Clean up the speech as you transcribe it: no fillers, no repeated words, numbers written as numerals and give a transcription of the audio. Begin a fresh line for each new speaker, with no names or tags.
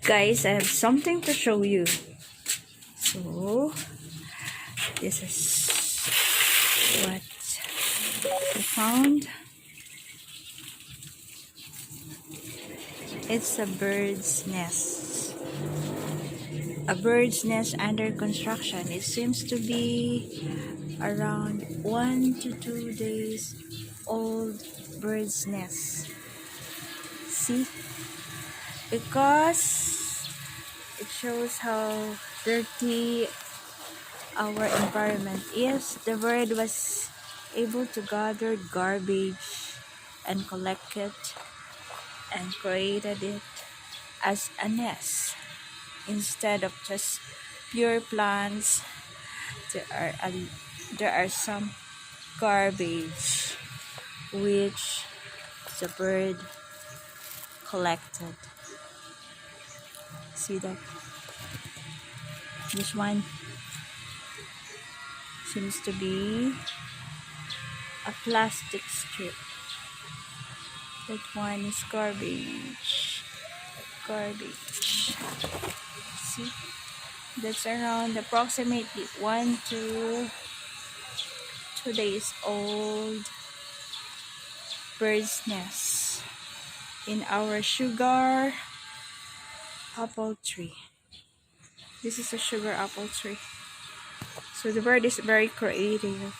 Guys, I have something to show you. So, this is what I found. It's a bird's nest. A bird's nest under construction. It seems to be around 1 to 2 days old bird's nest. See? Because it shows how dirty our environment is. The bird was able to gather garbage and collect it and created it as a nest instead of just pure plants. There are some garbage which the bird collected. See that? This one seems to be a plastic strip. That one is garbage. See? That's around approximately 1 to 2 days old bird's nest in our sugar apple tree. This is a sugar apple tree. So the bird is very creative.